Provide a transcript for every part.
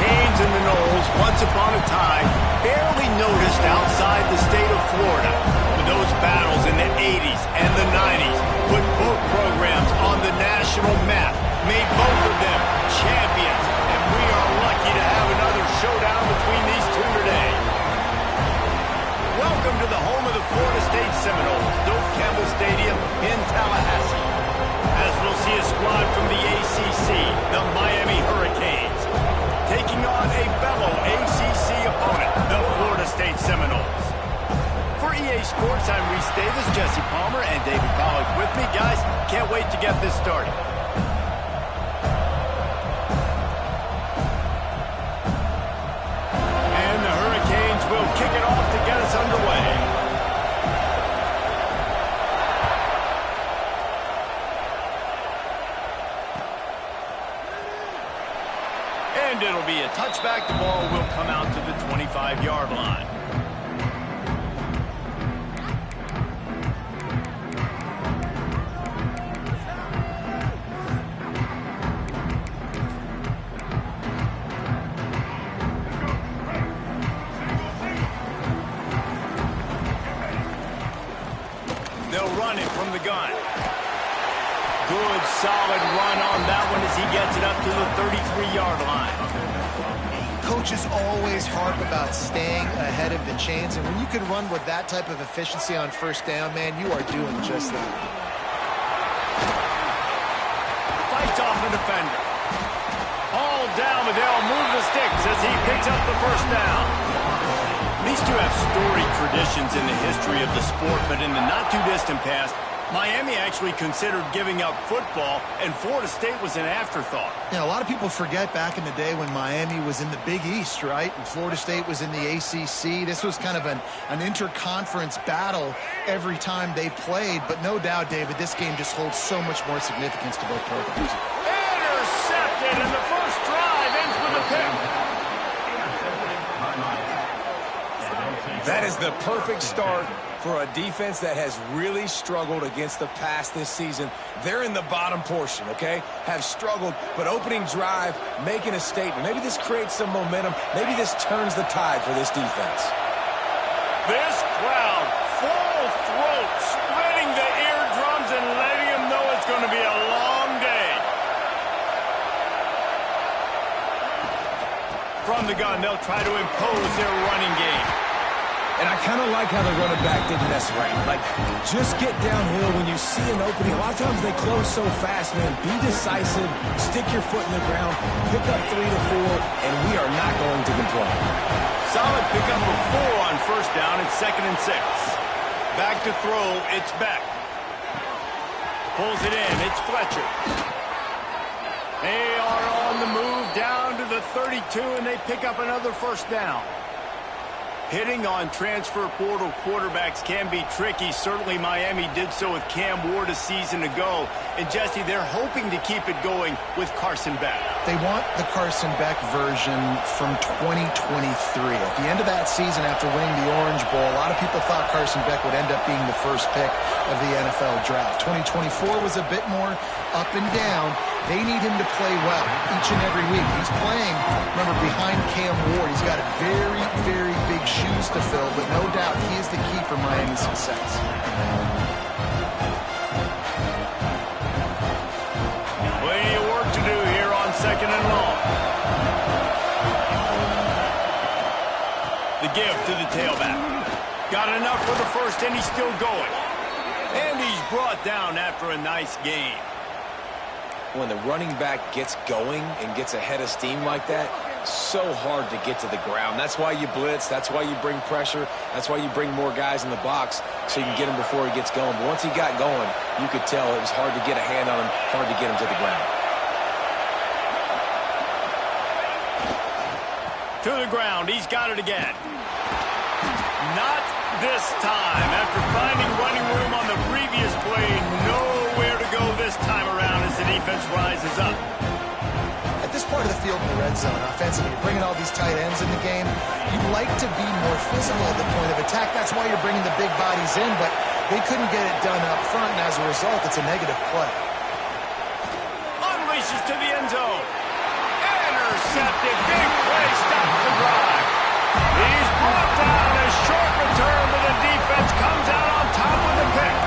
Hurricanes and the Knolls, once upon a time, barely noticed outside the state of Florida. But those battles in the 80s and the 90s put both programs on the national map, made both of them champions, and we are lucky to have another showdown between these two today. Welcome to the home of the Florida State Seminoles, Doak Campbell Stadium in Tallahassee. As we'll see a squad from the ACC, the Miami Hurricanes, taking on a fellow ACC opponent, the Florida State Seminoles. For EA Sports, I'm Reese Davis, Jesse Palmer, and David Pollack with me. Guys, can't wait to get this started. And the Hurricanes will kick it off to get us underway. And it'll be a touchback. The ball will come out to the 25-yard line. They'll run it from the gun. Good, solid run on that one as he gets it up to the 33-yard line. Coaches always harp about staying ahead of the chains, and when you can run with that type of efficiency on first down, man, you are doing just that. Fights off the defender. All down, but they'll move the sticks as he picks up the first down. These two have storied traditions in the history of the sport, but in the not-too-distant past, Miami actually considered giving up football, and Florida State was an afterthought. Yeah, a lot of people forget back in the day when Miami was in the Big East, right? And Florida State was in the ACC. This was kind of an interconference battle every time they played. But no doubt, David, this game just holds so much more significance to both programs. Intercepted, and the first drive ends with a pick. That is the perfect start for a defense that has really struggled against the pass this season. They're in the bottom portion, okay? Have struggled, but opening drive, making a statement. Maybe this creates some momentum. Maybe this turns the tide for this defense. This crowd, full throat, spreading the eardrums and letting them know it's going to be a long day. From the gun, they'll try to impose their running game. And I kind of like how the running back didn't mess around. Like, just get downhill when you see an opening. A lot of times they close so fast, man. Be decisive, stick your foot in the ground, pick up 3 to 4, and we are not going to complain. Solid pickup of 4 on first down and 2nd and 6. Back to throw, it's Beck. Pulls it in, it's Fletcher. They are on the move down to the 32, and they pick up another first down. Hitting on transfer portal quarterbacks can be tricky. Certainly Miami did so with Cam Ward a season ago. And Jesse, they're hoping to keep it going with Carson Beck. They want the Carson Beck version from 2023. At the end of that season, after winning the Orange Bowl, a lot of people thought Carson Beck would end up being the first pick of the NFL draft. 2024 was a bit more up and down. They need him to play well each and every week. He's playing, remember, behind Cam Ward. He's got very, very big shoes to fill, but no doubt he is the key for Miami's success. Plenty of work to do here on 2nd and long. The give to the tailback. Got enough for the first, and he's still going. And he's brought down after a nice game. When the running back gets going and gets ahead of steam like that, so hard to get to the ground. That's why you blitz. That's why you bring pressure. That's why you bring more guys in the box so you can get him before he gets going. But once he got going, you could tell it was hard to get a hand on him, hard to get him to the ground. To the ground. He's got it again. Not this time. After finding running room on the previous play, nowhere to go this time around as the defense rises up. At this part of the field in the red zone, offensively, you're bringing all these tight ends in the game. You'd like to be more physical at the point of attack. That's why you're bringing the big bodies in, but they couldn't get it done up front, and as a result, it's a negative play. Unleashes to the end zone. intercepted. Big play stops the drive. He's brought down. A short return, but the defense comes out on top with the pick.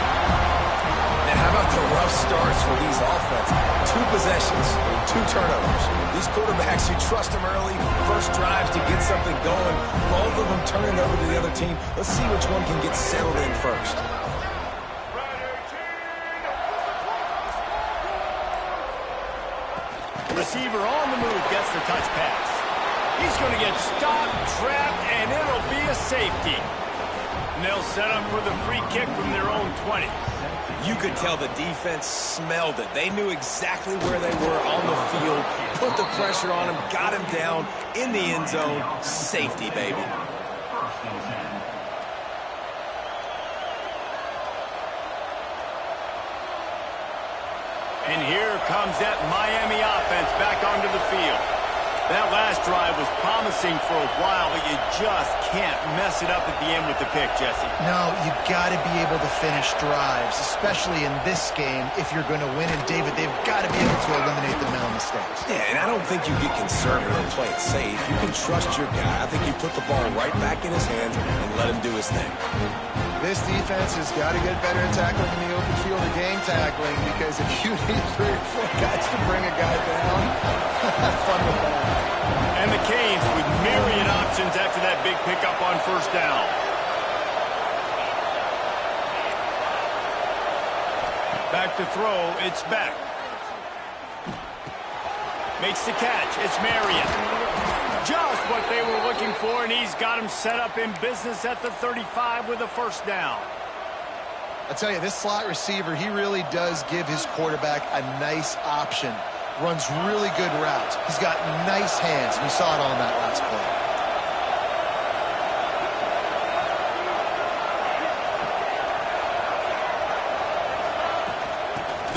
And how about the rough starts for these offenses? 2 possessions, 2 turnovers. These quarterbacks, you trust them early, first drives to get something going. Both of them turning over to the other team. Let's see which one can get settled in first. Receiver on the move gets the touch pass. He's going to get stopped, trapped, and it'll be a safety. And they'll set up for the free kick from their own 20. You could tell the defense smelled it. They knew exactly where they were on the field, put the pressure on him, got him down in the end zone. Safety, baby. And here comes that Miami offense back onto the field. That last drive was promising for a while, but you just can't mess it up at the end with the pick, Jesse. No, you got to be able to finish drives, especially in this game if you're going to win. And, David, they've got to be able to eliminate the mental mistakes. Yeah, and I don't think you get conservative or play it safe. You can trust your guy. I think you put the ball right back in his hands and let him do his thing. This defense has got to get better at tackling in the open field or game tackling, because if you need 3 or 4 guys to bring a guy down, have fun with that. And the Canes with myriad options after that big pickup on first down. Back to throw, it's back. Makes the catch, it's Marion. Just what they were looking for, and he's got him set up in business at the 35 with a first down. I tell you, this slot receiver, he really does give his quarterback a nice option. Runs really good routes. He's got nice hands, and you saw it on that last play.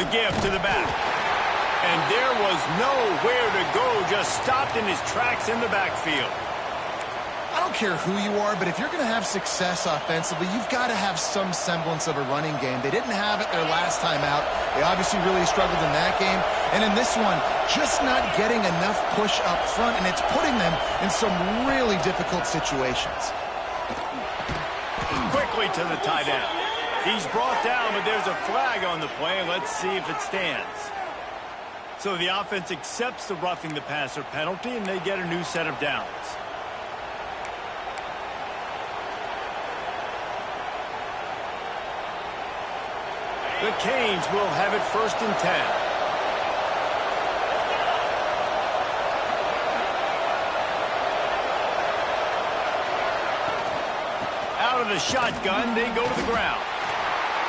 The give to the back. And there was nowhere to go, just stopped in his tracks in the backfield. I don't care who you are, but if you're going to have success offensively, you've got to have some semblance of a running game. They didn't have it their last time out. They obviously really struggled in that game. And in this one, just not getting enough push up front, and it's putting them in some really difficult situations. Quickly to the tight end. He's brought down, but there's a flag on the play. Let's see if it stands. So the offense accepts the roughing the passer penalty, and they get a new set of downs. The Canes will have it 1st and 10. Out of the shotgun, they go to the ground.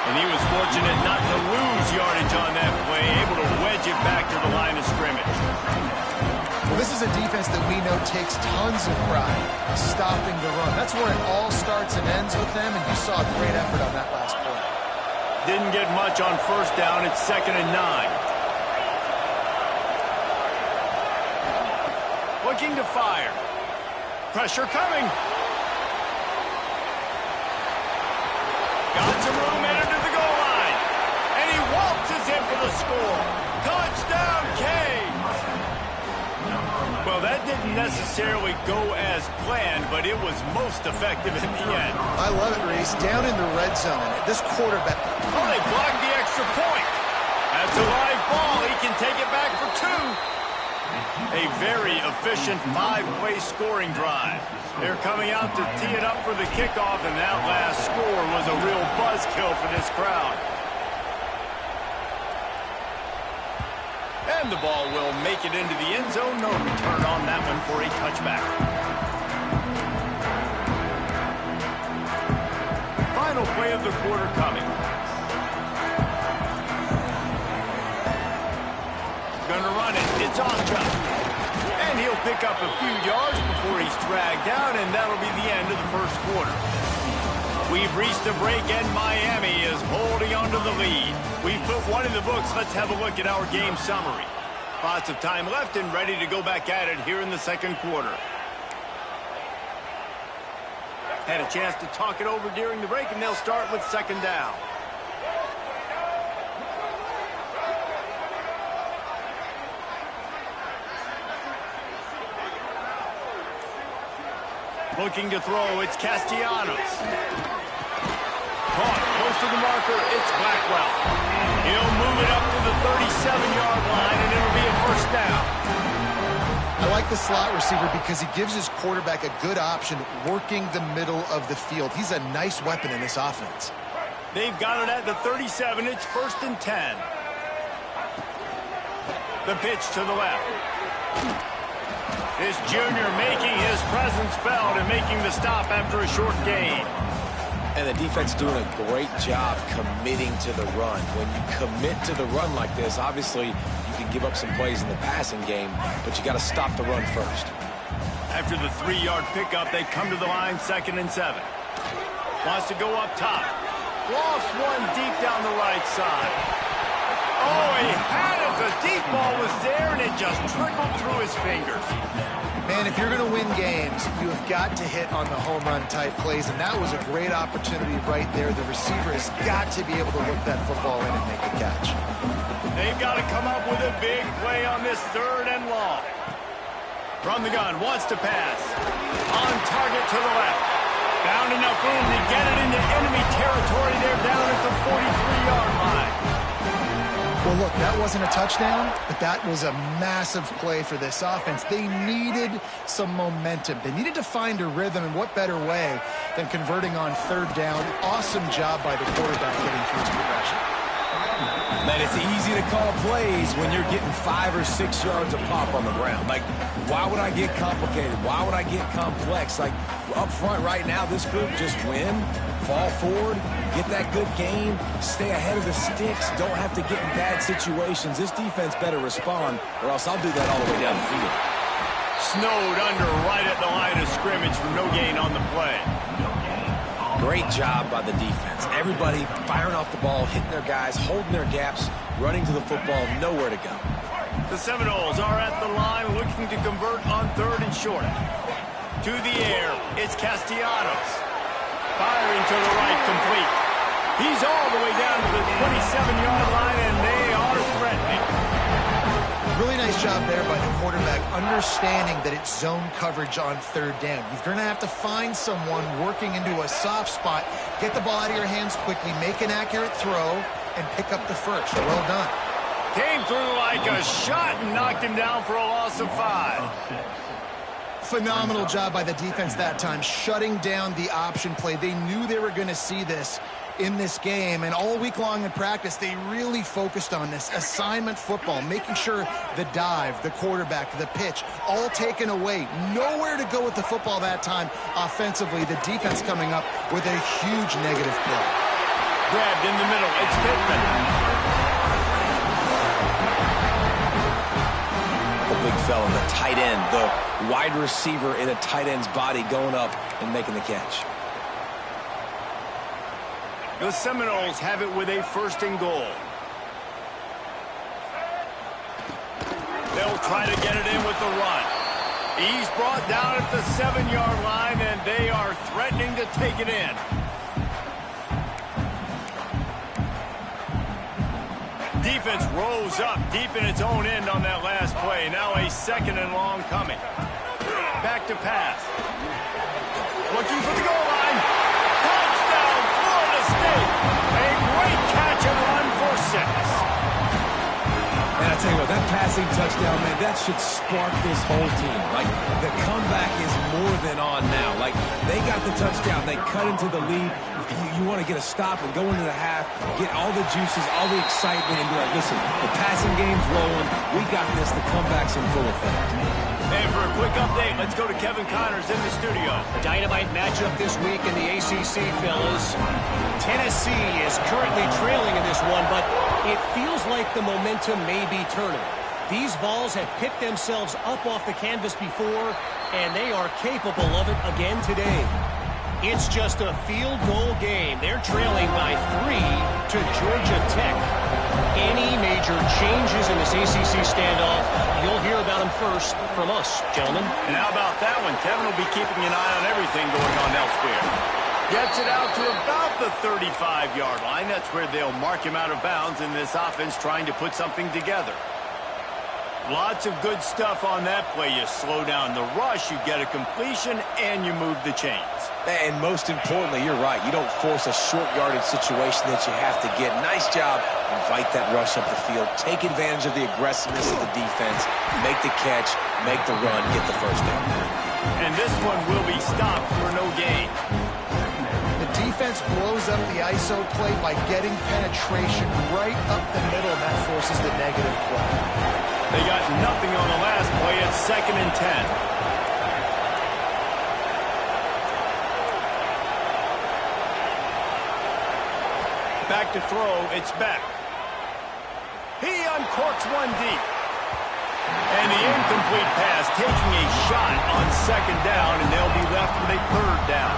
And he was fortunate not to lose yardage on that play, able to wedge it back to the line of scrimmage. Well, this is a defense that we know takes tons of pride stopping the run. That's where it all starts and ends with them, and you saw a great effort on that last play. Didn't get much on first down. It's 2nd and 9. Looking to fire. Pressure coming. Got some room, entered to the goal line. And he waltzes in for the score. Touchdown, Canes. Well, that didn't necessarily go as planned, but it was most effective in the end. I love it, Reese. Down in the red zone, this quarterback... Oh, they blocked the extra point. That's a live ball. He can take it back for 2. A very efficient 5-play scoring drive. They're coming out to tee it up for the kickoff, and that last score was a real buzzkill for this crowd. And the ball will make it into the end zone. No return on that one for a touchback. Final play of the quarter coming. Gonna run it. It's Oscar. And he'll pick up a few yards before he's dragged down, and that'll be the end of the first quarter. We've reached a break, and Miami is holding on to the lead. We've put one in the books. Let's have a look at our game summary. Lots of time left and ready to go back at it here in the second quarter. Had a chance to talk it over during the break, and they'll start with 2nd down. Looking to throw, it's Castellanos. Caught close to the marker, it's Blackwell. He'll move it up to the 37-yard line, and it'll be a first down. I like the slot receiver because he gives his quarterback a good option working the middle of the field. He's a nice weapon in this offense. They've got it at the 37. It's 1st and 10. The pitch to the left. This junior making his presence felt and making the stop after a short gain. And the defense doing a great job committing to the run. When you commit to the run like this, obviously you can give up some plays in the passing game, but you got to stop the run first. After the 3-yard pickup, they come to the line 2nd and 7. Wants to go up top. Lost one deep down the right side. Oh, he had it. The deep ball was there, and it just trickled through his fingers. Man, if you're going to win games, you have got to hit on the home run type plays, and that was a great opportunity right there. The receiver has got to be able to look that football in and make the catch. They've got to come up with a big play on this 3rd and long. From the gun, wants to pass. On target to the left. Found enough room to get it into enemy territory. They're down at the 43-yard line. Well, look, that wasn't a touchdown, but that was a massive play for this offense. They needed some momentum. They needed to find a rhythm, and what better way than converting on 3rd down. Awesome job by the quarterback getting through his progression. Man, it's easy to call plays when you're getting 5 or 6 yards of pop on the ground. Like, why would I get complicated? Why would I get complex? Like, up front right now, this group just win, fall forward, get that good gain, stay ahead of the sticks, don't have to get in bad situations. This defense better respond, or else I'll do that all the way down the field. Snowed under right at the line of scrimmage for no gain on the play. Great job by the defense. Everybody firing off the ball, hitting their guys, holding their gaps, running to the football, nowhere to go. The Seminoles are at the line looking to convert on 3rd and short. To the air, it's Castellanos. Firing to the right, complete. He's all the way down to the 27-yard line, and they are threatening. Really nice job there by the quarterback, understanding that it's zone coverage on 3rd down. You're going to have to find someone working into a soft spot, get the ball out of your hands quickly, make an accurate throw, and pick up the first. Well done. Came through like a shot and knocked him down for a loss of 5. Phenomenal job by the defense that time, shutting down the option play. They knew they were going to see this in this game, and all week long in practice, they really focused on this assignment football, making sure the dive, the quarterback, the pitch, all taken away. Nowhere to go with the football that time offensively. The defense coming up with a huge negative play. Grabbed in the middle, it's Pittman. The big fella, the tight end, the wide receiver in a tight end's body going up and making the catch. The Seminoles have it with a 1st and goal. They'll try to get it in with the run. He's brought down at the 7-yard line, and they are threatening to take it in. Defense rose up deep in its own end on that last play. Now a 2nd and long coming. Back to pass. Looking for the goal line. Touchdown, Florida State. A great catch and run for 6. And I tell you what, that passing touchdown, man, that should spark this whole team. Like, the comeback is more than on now. Like, they got the touchdown. They cut into the lead. You want to get a stop and go into the half, get all the juices, all the excitement, and be like, listen, the passing game's rolling. We got this. The comeback's in full effect. And for a quick update, let's go to Kevin Connors in the studio. A dynamite matchup this week in the ACC, fellas. Tennessee is currently trailing in this one, but it feels like the momentum may be turning. These Vols have picked themselves up off the canvas before, and they are capable of it again today. It's just a field goal game. They're trailing by 3 to Georgia Tech. Any major changes in this ACC standoff, you'll hear about them first from us, gentlemen. And how about that one? Kevin will be keeping an eye on everything going on elsewhere. Gets it out to about the 35-yard line. That's where they'll mark him out of bounds in this offense trying to put something together. Lots of good stuff on that play. You slow down the rush, you get a completion, and you move the chains. And most importantly, you're right. You don't force a short yardage situation that you have to get. Nice job. Invite that rush up the field. Take advantage of the aggressiveness of the defense. Make the catch. Make the run. Get the first down. And this one will be stopped for no gain. The defense blows up the ISO play by getting penetration right up the middle, and that forces the negative play. They got nothing on the last play. It's 2nd and 10. Back to throw, it's Beck. He uncorks one deep. And the incomplete pass taking a shot on 2nd down, and they'll be left with a 3rd down.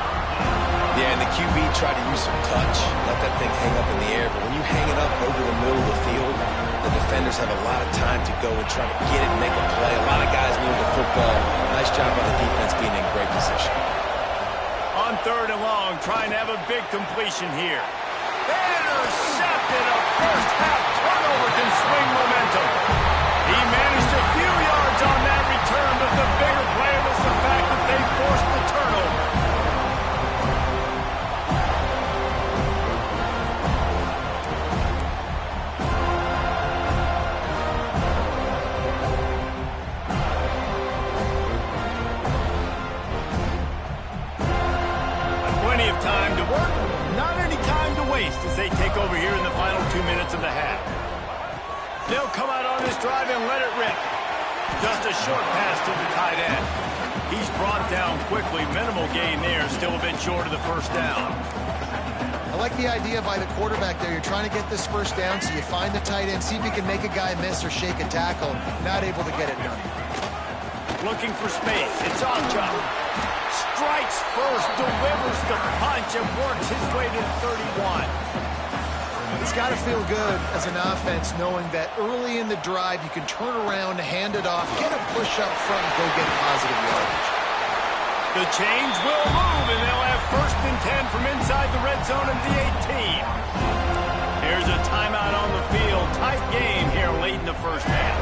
Yeah, and the QB tried to use some touch, let that thing hang up in the air, but when you hang it up over the middle of the field, the defenders have a lot of time to go and try to get it and make a play. A lot of guys move the football. Nice job by the defense being in great position. On 3rd and long, trying to have a big completion here. Intercepted. A first-half turnover can swing momentum. He managed a few yards on that return, but the bigger play was the fact that they forced the turnover. Plenty of time to work. Not any time to waste as they take over here in the final 2 minutes of the half. They'll come out on this drive and let it rip. Just a short pass to the tight end. He's brought down quickly. Minimal gain there. Still a bit short of the first down. I like the idea by the quarterback there. You're trying to get this first down, so you find the tight end, see if you can make a guy miss or shake a tackle. Not able to get it done. Looking for space. It's on jump. Strikes first, delivers the punch, and works his way to the 31. It's got to feel good as an offense knowing that early in the drive you can turn around, hand it off, get a push up front, and go get positive yardage. The change will move, and they'll have 1st and 10 from inside the red zone of the 18. Here's a timeout on the field. Tight game here late in the first half.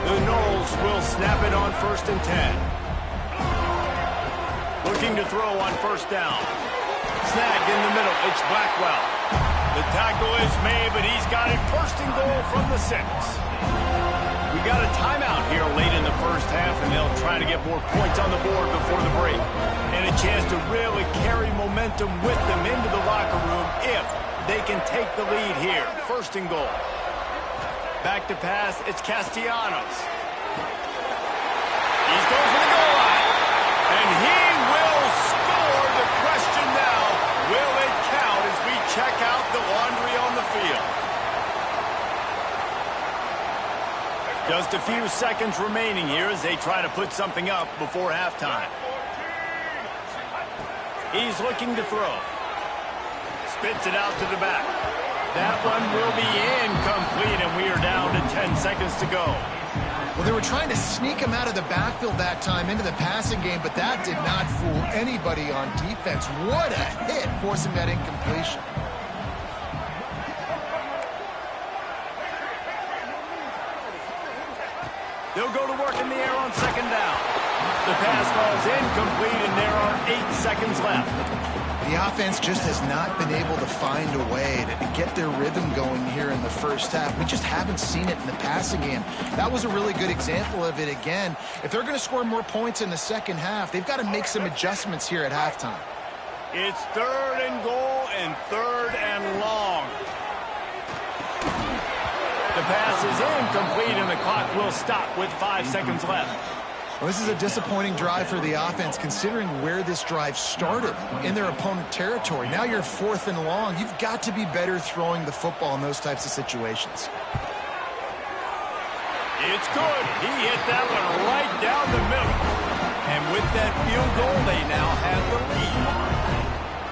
The Noles will snap it on 1st and 10. Looking to throw on 1st down. Snagged in the middle. It's Blackwell. The tackle is made, but he's got it 1st and goal from the 6. We got a timeout here late in the first half, and they'll try to get more points on the board before the break. And a chance to really carry momentum with them into the locker room if they can take the lead here. 1st and goal. Back to pass. It's Castellanos. He's going for the goal line. And he will score. The question now, will it count as we check out the laundry on the field? Just a few seconds remaining here as they try to put something up before halftime. He's looking to throw. Spits it out to the back. That one will be incomplete, and we are down to 10 seconds to go. Well, they were trying to sneak him out of the backfield that time into the passing game, but that did not fool anybody on defense. What a hit, forcing that incompletion. They'll go to work in the air on 2nd down. The pass falls incomplete, and there are 8 seconds left. The offense just has not been able to find a way to get their rhythm going here in the first half. We just haven't seen it in the passing game. That was a really good example of it again. If they're going to score more points in the second half, they've got to make some adjustments here at halftime. It's 3rd and goal and 3rd and long. The pass is incomplete, and the clock will stop with 5 seconds left. Well, this is a disappointing drive for the offense, considering where this drive started in their opponent territory. Now you're 4th and long. You've got to be better throwing the football in those types of situations. It's good. He hit that one right down the middle. And with that field goal, they now have the lead.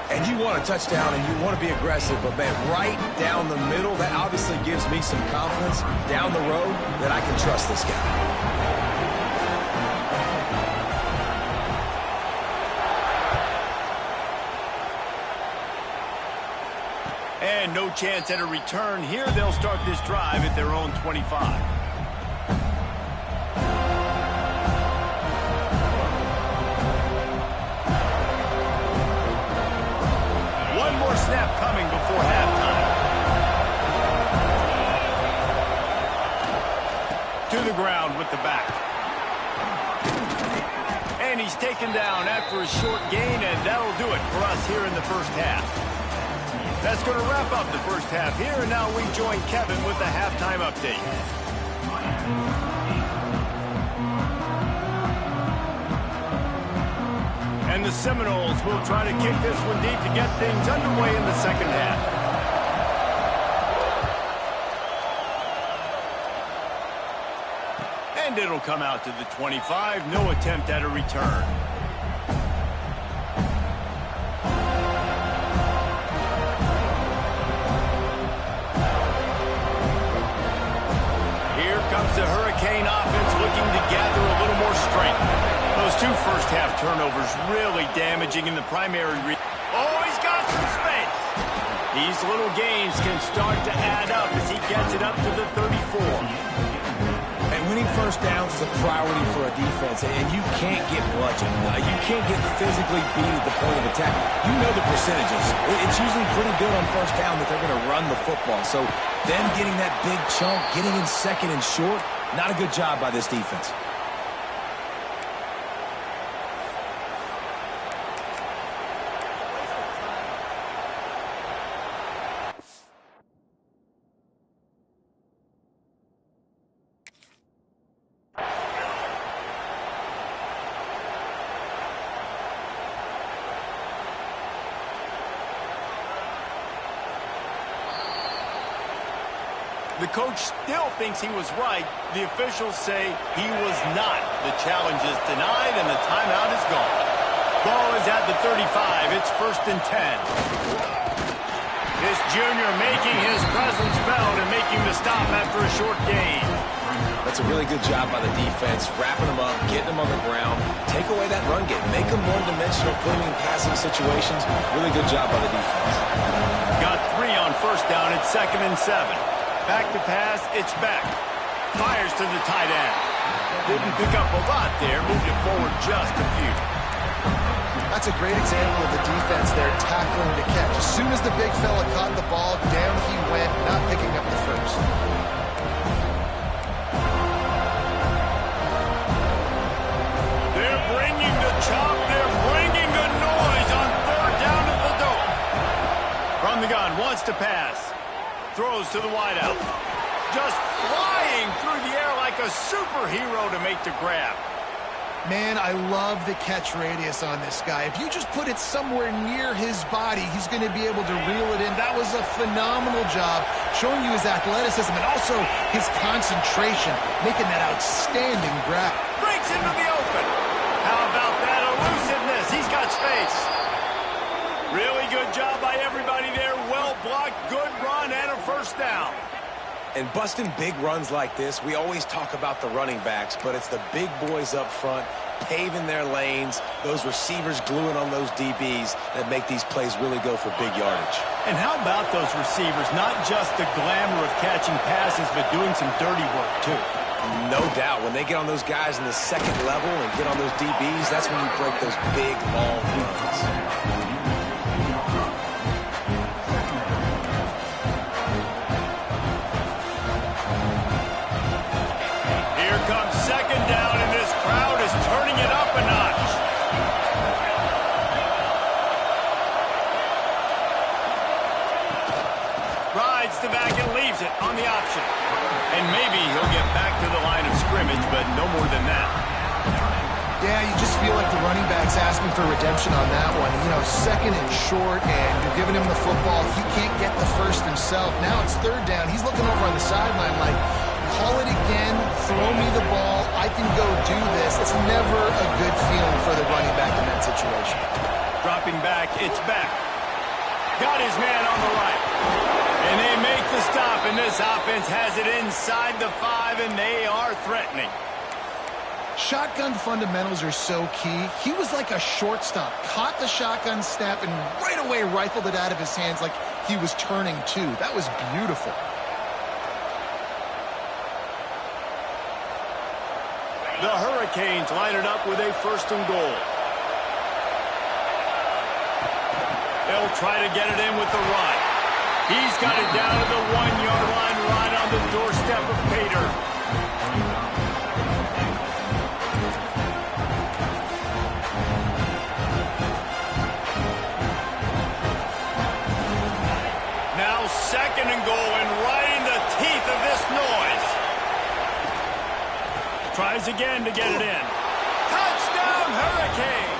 And you want a touchdown and you want to be aggressive, but man, right down the middle, that obviously gives me some confidence down the road that I can trust this guy. And no chance at a return here. They'll start this drive at their own 25. To the ground with the back. And he's taken down after a short gain, and that'll do it for us here in the first half. That's going to wrap up the first half here, and now we join Kevin with the halftime update. And the Seminoles will try to kick this one deep to get things underway in the second half. And it'll come out to the 25. No attempt at a return. Here comes the Hurricane offense looking to gather a little more strength. Those two first-half turnovers really damaging in the primary. Oh, he's got some space. These little gains can start to add up as he gets it up to the 34. Winning first downs is a priority for a defense, and you can't get bludgeoned. You can't get physically beat at the point of attack. You know the percentages. It's usually pretty good on first down that they're going to run the football. So them getting that big chunk, getting in second and short, not a good job by this defense. The coach still thinks he was right. The officials say he was not. The challenge is denied, and the timeout is gone. Ball is at the 35. It's 1st and 10. This junior making his presence felt and making the stop after a short gain. That's a really good job by the defense, wrapping them up, getting them on the ground, take away that run game, make them one-dimensional, putting in passing situations. Really good job by the defense. Got 3 on first down. It's 2nd and 7. Back to pass, it's back. Fires to the tight end. Didn't pick up a lot there, moved it forward just a few. That's a great example of the defense there tackling the catch. As soon as the big fella caught the ball, down he went, not picking up the first. They're bringing the chop, they're bringing the noise on 3rd down at the dome. From the gun, wants to pass. Throws to the wideout. Just flying through the air like a superhero to make the grab. Man, I love the catch radius on this guy. If you just put it somewhere near his body, he's going to be able to reel it in. That was a phenomenal job, showing you his athleticism and also his concentration, making that outstanding grab. Breaks into the open. How about that elusiveness? He's got space. Really good job by everybody there. Well blocked, good run, and a first down. And busting big runs like this, we always talk about the running backs, but it's the big boys up front, paving their lanes, those receivers gluing on those DBs that make these plays really go for big yardage. And how about those receivers? Not just the glamour of catching passes, but doing some dirty work, too. No doubt. When they get on those guys in the second level and get on those DBs, that's when you break those big, long runs. Comes 2nd down, and this crowd is turning it up a notch. Rides the back and leaves it on the option. And maybe he'll get back to the line of scrimmage, but no more than that. Yeah, you just feel like the running back's asking for redemption on that one. You know, 2nd and short, and you're giving him the football. He can't get the first himself. Now it's 3rd down. He's looking over on the sideline like, call it again, throw me the ball, I can go do this. It's never a good feeling for the running back in that situation. Dropping back, it's back. Got his man on the right. And they make the stop, and this offense has it inside the 5, and they are threatening. Shotgun fundamentals are so key. He was like a shortstop, caught the shotgun snap, and right away rifled it out of his hands like he was turning two. That was beautiful. The Hurricanes line it up with a 1st and goal. They'll try to get it in with the run. He's got it down to the 1-yard line right on the doorstep of Pater. Tries again to get it in. Touchdown, Hurricanes!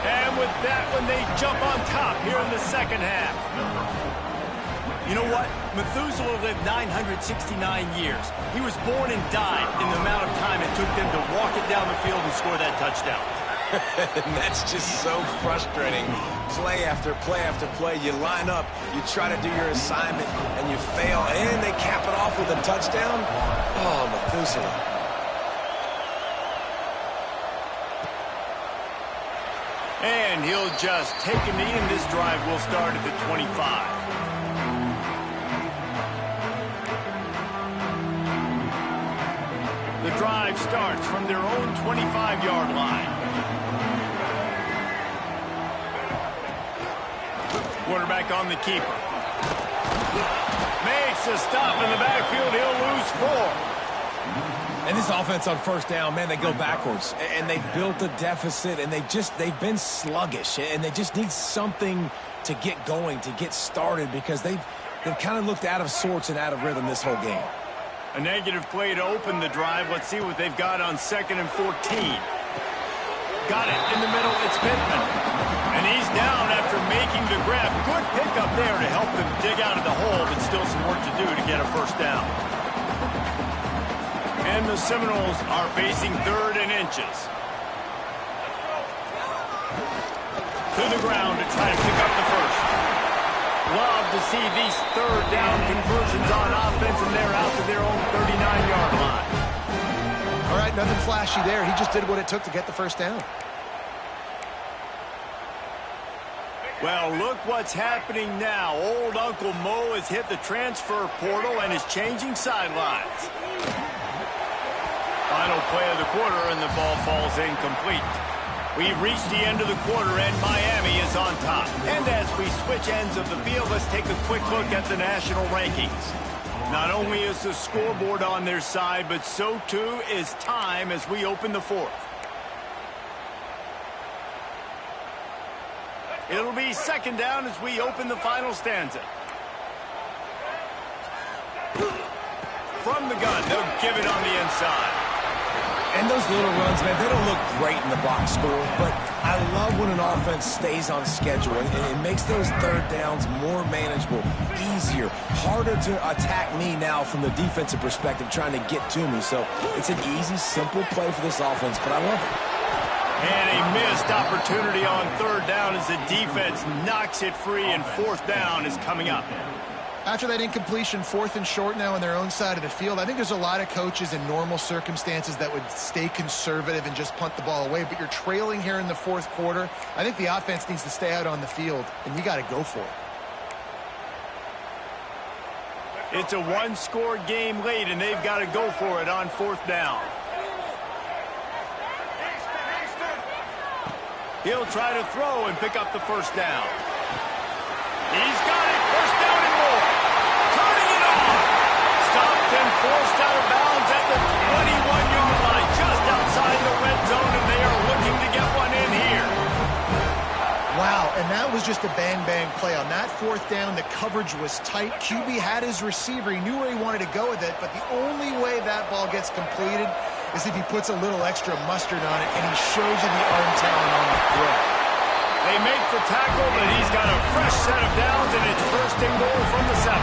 And with that one, they jump on top here in the second half. You know what? Methuselah lived 969 years. He was born and died in the amount of time it took them to walk it down the field and score that touchdown. And that's just so frustrating. Play after play after play. You line up, you try to do your assignment, and you fail, and they cap it off with a touchdown? Oh, Methuselah. And he'll just take a knee, and this drive will start at the 25. The drive starts from their own 25-yard line. Quarterback on the keeper. Makes a stop in the backfield. He'll lose 4. And this offense on first down, man, they go backwards. And they built a deficit, and they've been sluggish. And they just need something to get going, to get started, because they've kind of looked out of sorts and out of rhythm this whole game. A negative play to open the drive. Let's see what they've got on 2nd and 14. Got it in the middle. It's Pittman. And he's down after making the grab. Good pickup there to help them dig out of the hole, but still some work to do to get a first down. And the Seminoles are facing 3rd and inches. To the ground to try to pick up the first. Love to see these 3rd down conversions on offense, and they're out to their own 39-yard line. All right, nothing flashy there. He just did what it took to get the first down. Well, look what's happening now. Old Uncle Mo has hit the transfer portal and is changing sidelines. Final play of the quarter, and the ball falls incomplete. We've reached the end of the quarter, and Miami is on top. And as we switch ends of the field, let's take a quick look at the national rankings. Not only is the scoreboard on their side, but so too is time as we open the 4th. It'll be 2nd down as we open the final stanza. From the gun, they'll give it on the inside. And those little runs, man, they don't look great in the box score, but I love when an offense stays on schedule, and it makes those 3rd downs more manageable, easier, harder to attack me now from the defensive perspective, trying to get to me. So it's an easy, simple play for this offense, but I love it. And a missed opportunity on 3rd down as the defense knocks it free, and 4th down is coming up. After that incompletion, 4th and short now on their own side of the field, I think there's a lot of coaches in normal circumstances that would stay conservative and just punt the ball away, but you're trailing here in the 4th quarter. I think the offense needs to stay out on the field, and you got to go for it. It's a 1-score game late, and they've got to go for it on 4th down. He'll try to throw and pick up the first down. He's got it. First down and more. Turning it on. Stopped and forced out of bounds at the 21-yard line, just outside the red zone, and they are looking to get one in here. Wow, and that was just a bang-bang play. On that 4th down, the coverage was tight. QB had his receiver. He knew where he wanted to go with it, but the only way that ball gets completed is if he puts a little extra mustard on it, and he shows you the arm talent on the throw. They make the tackle, but he's got a fresh set of downs, and it's 1st and goal from the 7.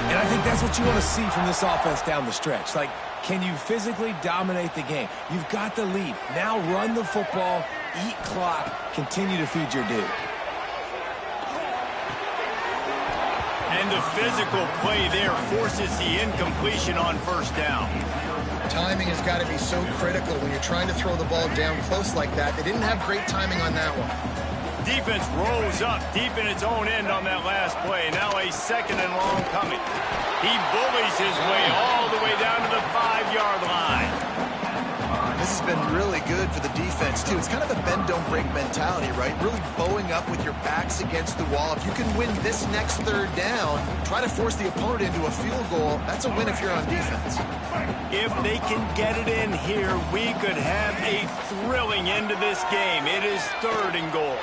And I think that's what you want to see from this offense down the stretch. Like, can you physically dominate the game? You've got the lead. Now run the football, eat clock, continue to feed your dude. And the physical play there forces the incompletion on 1st down. Timing has got to be so critical when you're trying to throw the ball down close like that. They didn't have great timing on that one. Defense rolls up deep in its own end on that last play. Now a 2nd and long coming. He bullies his way all the way down to the 5-yard line. This has been really good for the defense, too. It's kind of a bend-don't-break mentality, right? Really bowing up with your backs against the wall. If you can win this next 3rd down, try to force the opponent into a field goal. That's a win if you're on defense. If they can get it in here, we could have a thrilling end to this game. It is 3rd and goal.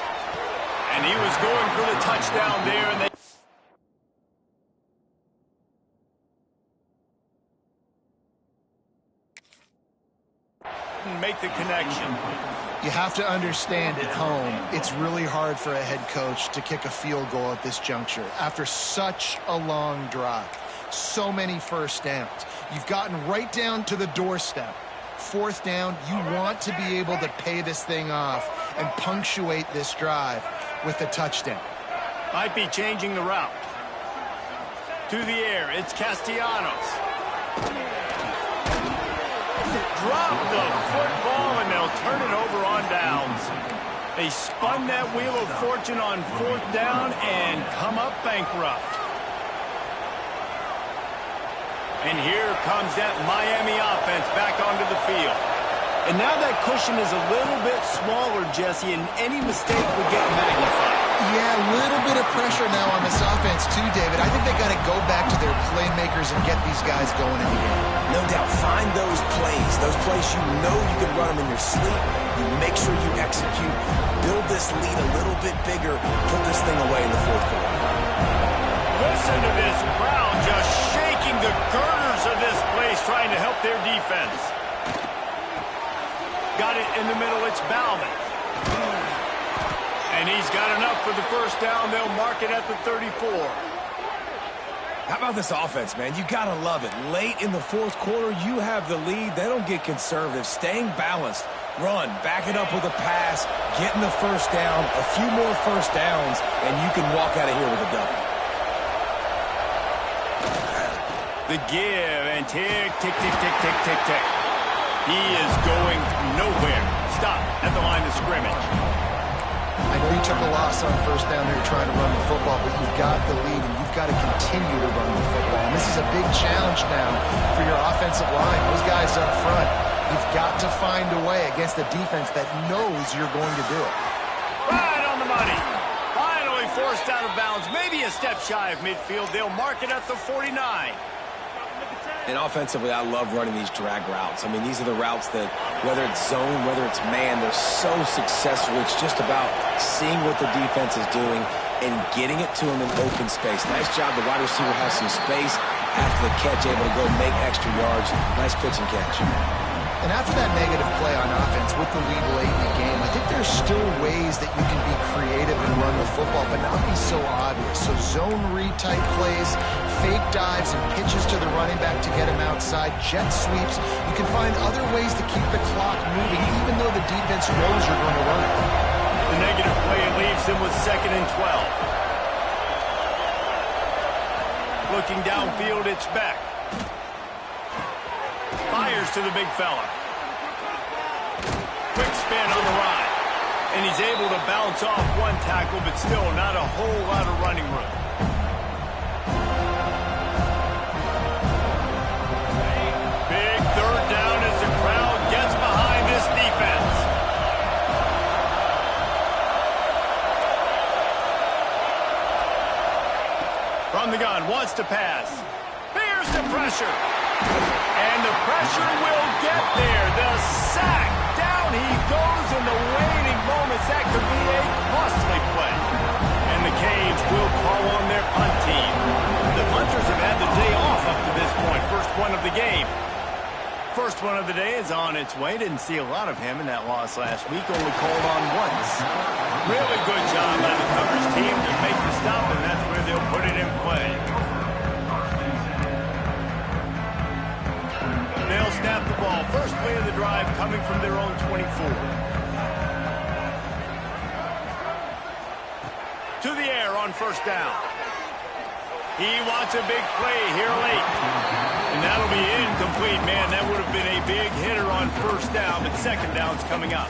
And he was going for the touchdown there, and they couldn't make the connection. You have to understand at home, it's really hard for a head coach to kick a field goal at this juncture after such a long drive. So many first downs. You've gotten right down to the doorstep. Fourth down, you want to be able to pay this thing off and punctuate this drive with a touchdown. Might be changing the route. To the air, it's Castellanos. Drop the football, and they'll turn it over on downs. They spun that wheel of fortune on fourth down and come up bankrupt. And here comes that Miami offense back onto the field. And now that cushion is a little bit smaller, Jesse, and any mistake will get magnified. Yeah, a little bit of pressure now on this offense too, David. I think they got to go back to their playmakers and get these guys going in the game. No doubt. Find those plays you know you can run them in your sleep. You make sure you execute. Build this lead a little bit bigger. Put this thing away in the fourth quarter. Listen to this crowd just shaking the girders of this place, trying to help their defense. Got it in the middle, it's Bauman. And he's got enough for the first down. They'll mark it at the 34. How about this offense, man? You got to love it. Late in the fourth quarter, you have the lead. They don't get conservative. Staying balanced. Run, back it up with a pass, getting the first down, a few more first downs, and you can walk out of here with a W. The give, and tick, tick, tick, tick, tick, tick, tick. He is going nowhere. Stop at the line of scrimmage. I know you took a loss on first down there trying to run the football, but you've got the lead, and you've got to continue to run the football. And this is a big challenge now for your offensive line. Those guys up front, you've got to find a way against a defense that knows you're going to do it. Right on the money. Finally forced out of bounds. Maybe a step shy of midfield. They'll mark it at the 49. And offensively, I love running these drag routes. I mean, these are the routes that, whether it's zone, whether it's man, they're so successful. It's just about seeing what the defense is doing and getting it to them in open space. Nice job. The wide receiver has some space after the catch, able to go make extra yards. Nice pitch and catch. And after that negative play on offense with the lead late in the game, I think there's still ways that you can be creative and run the football, but not be so obvious. So zone read type plays, fake dives and pitches to the running back to get him outside, jet sweeps. You can find other ways to keep the clock moving, even though the defense knows you're going to run it. The negative play leaves him with 2nd and 12. Looking downfield, it's Beck. Fires to the big fella. Quick spin on the ride. And he's able to bounce off one tackle, but still not a whole lot of running room. Big third down as the crowd gets behind this defense. From the gun, wants to pass. Here's the pressure. And the pressure will get there. The sack. Down he goes in the waning moments. That could be a costly play. And the Canes will call on their punt team. The punters have had the day off up to this point. First one of the game. First one of the day is on its way. Didn't see a lot of him in that loss last week. Only called on once. Really good job by the coverage team to make the stop, and that's where they'll put it in play. They'll snap the ball. First play of the drive coming from their own 24. To the air on first down. He wants a big play here late. And that'll be incomplete, man. That would have been a big hitter on first down, but second down's coming up.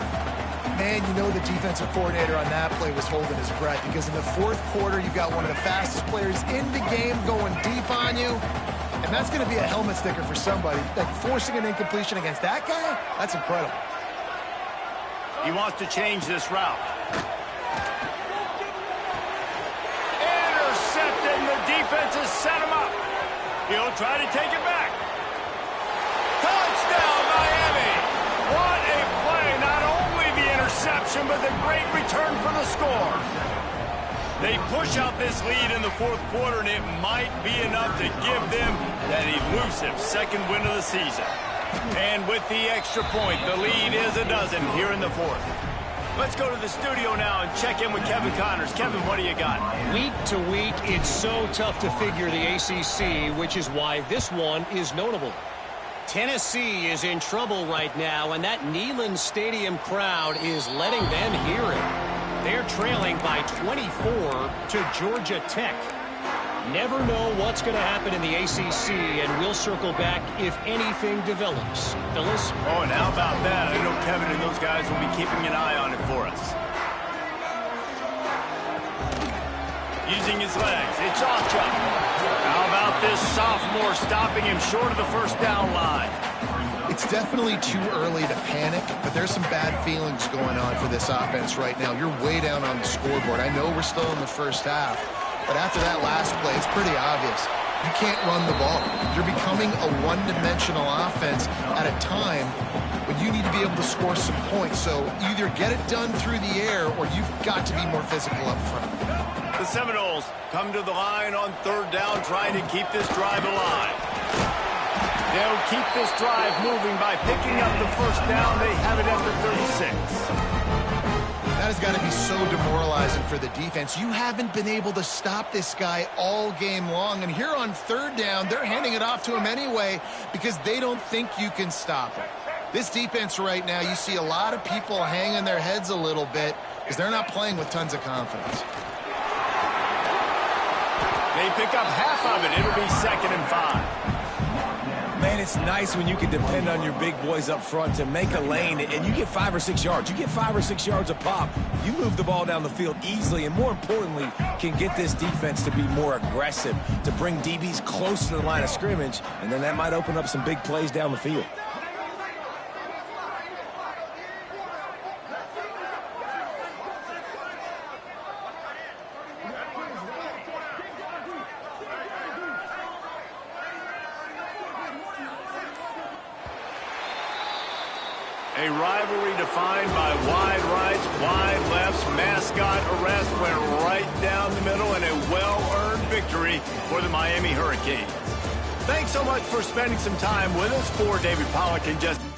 Man, you know the defensive coordinator on that play was holding his breath, because in the fourth quarter, you've got one of the fastest players in the game going deep on you. And that's going to be a helmet sticker for somebody. Like, forcing an incompletion against that guy, that's incredible. He wants to change this route. Intercepted, and the defense has set him up. He'll try to take it back. Touchdown, Miami! What a play. Not only the interception, but the great return for the score. They push out this lead in the fourth quarter, and it might be enough to give them that elusive second win of the season. And with the extra point, the lead is a dozen here in the fourth. Let's go to the studio now and check in with Kevin Connors. Kevin, what do you got? Week to week, it's so tough to figure the ACC, which is why this one is notable. Tennessee is in trouble right now, and that Neyland Stadium crowd is letting them hear it. They're trailing by 24 to Georgia Tech. Never know what's going to happen in the ACC, and we'll circle back if anything develops. Phyllis? Oh, and how about that? I know Kevin and those guys will be keeping an eye on it for us. Using his legs, it's Ocha. How about this sophomore stopping him short of the first down line? It's definitely too early to panic, but there's some bad feelings going on for this offense right now. You're way down on the scoreboard. I know we're still in the first half, but after that last play, it's pretty obvious. You can't run the ball. You're becoming a one-dimensional offense at a time when you need to be able to score some points. So either get it done through the air or you've got to be more physical up front. The Seminoles come to the line on third down, trying to keep this drive alive. They'll keep this drive moving by picking up the first down. They have it at the 36. That has got to be so demoralizing for the defense. You haven't been able to stop this guy all game long. And here on third down, they're handing it off to him anyway because they don't think you can stop him. This defense right now, you see a lot of people hanging their heads a little bit because they're not playing with tons of confidence. They pick up half of it. It'll be 2nd and 5. Man, it's nice when you can depend on your big boys up front to make a lane, and you get 5 or 6 yards. You get 5 or 6 yards a pop. You move the ball down the field easily, and more importantly, can get this defense to be more aggressive, to bring DBs close to the line of scrimmage, and then that might open up some big plays down the field. A rivalry defined by wide rights, wide lefts, mascot arrest went right down the middle, and a well-earned victory for the Miami Hurricanes. Thanks so much for spending some time with us. For David Pollack and Justin